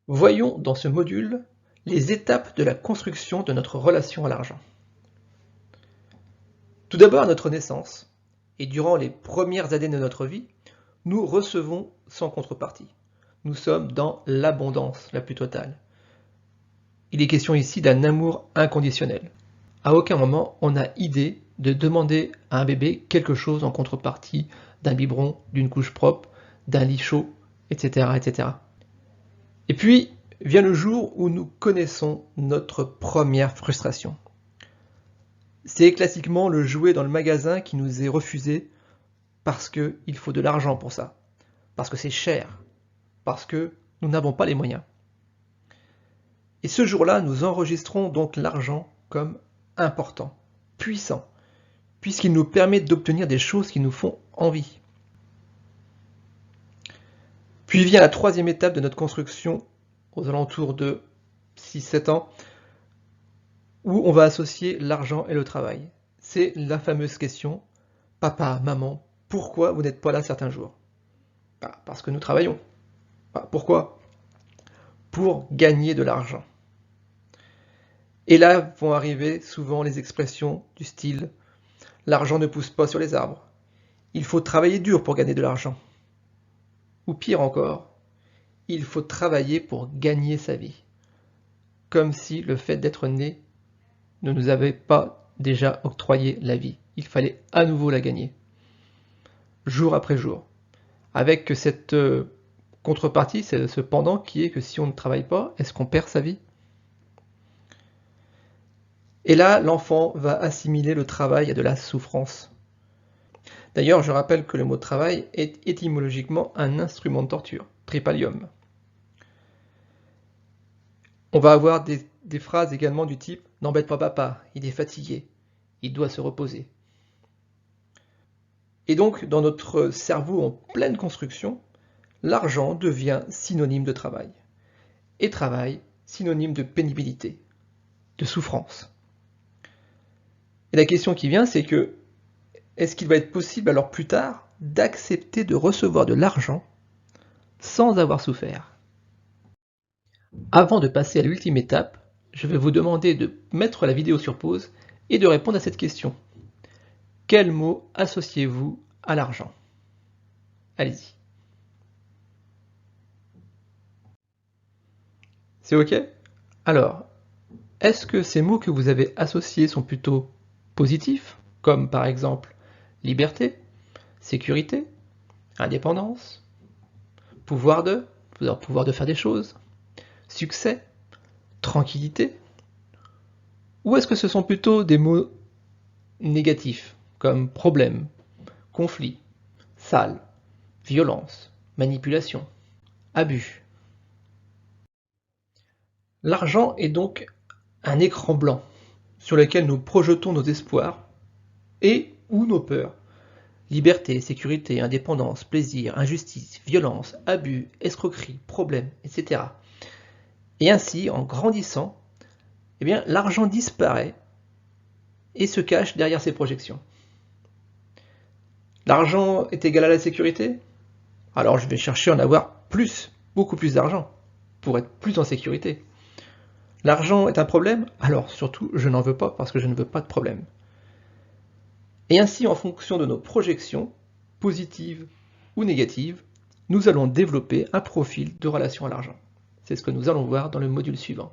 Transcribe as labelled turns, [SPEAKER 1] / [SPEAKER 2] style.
[SPEAKER 1] Voyons dans ce module les étapes de la construction de notre relation à l'argent. Tout d'abord à notre naissance, et durant les premières années de notre vie, nous recevons sans contrepartie. Nous sommes dans l'abondance la plus totale. Il est question ici d'un amour inconditionnel. À aucun moment on n'a idée de demander à un bébé quelque chose en contrepartie d'un biberon, d'une couche propre, d'un lit chaud, etc., etc. Et puis vient le jour où nous connaissons notre première frustration. C'est classiquement le jouet dans le magasin qui nous est refusé parce qu'il faut de l'argent pour ça, parce que c'est cher, parce que nous n'avons pas les moyens. Et ce jour-là, nous enregistrons donc l'argent comme important, puissant, puisqu'il nous permet d'obtenir des choses qui nous font envie. Puis vient la troisième étape de notre construction, aux alentours de 6-7 ans, où on va associer l'argent et le travail. C'est la fameuse question, papa, maman, pourquoi vous n'êtes pas là certains jours? Parce que nous travaillons. Pourquoi? Pour gagner de l'argent. Et là vont arriver souvent les expressions du style « l'argent ne pousse pas sur les arbres »,« il faut travailler dur pour gagner de l'argent », ou pire encore, « il faut travailler pour gagner sa vie », comme si le fait d'être né ne nous avait pas déjà octroyé la vie. Il fallait à nouveau la gagner, jour après jour, avec cette contrepartie, ce pendant qui est que si on ne travaille pas, est-ce qu'on perd sa vie? Et là, l'enfant va assimiler le travail à de la souffrance. D'ailleurs, je rappelle que le mot travail est étymologiquement un instrument de torture, tripalium. On va avoir des phrases également du type « N'embête pas papa, il est fatigué, il doit se reposer ». Et donc, dans notre cerveau en pleine construction, l'argent devient synonyme de travail. Et travail, synonyme de pénibilité, de souffrance. Et la question qui vient, c'est que, est-ce qu'il va être possible alors plus tard d'accepter de recevoir de l'argent sans avoir souffert? Avant de passer à l'ultime étape, je vais vous demander de mettre la vidéo sur pause et de répondre à cette question. Quel mot associez-vous à l'argent? Allez-y. C'est OK? Alors, est-ce que ces mots que vous avez associés sont plutôt positifs, comme par exemple liberté, sécurité, indépendance, pouvoir de faire des choses, succès, tranquillité? Ou est-ce que ce sont plutôt des mots négatifs, comme problème, conflit, sale, violence, manipulation, abus? L'argent est donc un écran blanc sur lequel nous projetons nos espoirs et ou nos peurs. Liberté, sécurité, indépendance, plaisir, injustice, violence, abus, escroquerie, problème, etc. Et ainsi, en grandissant, eh bien, l'argent disparaît et se cache derrière ces projections. L'argent est égal à la sécurité? Alors je vais chercher à en avoir plus, beaucoup plus d'argent, pour être plus en sécurité. L'argent est un problème? Alors surtout, je n'en veux pas parce que je ne veux pas de problème. Et ainsi, en fonction de nos projections, positives ou négatives, nous allons développer un profil de relation à l'argent. C'est ce que nous allons voir dans le module suivant.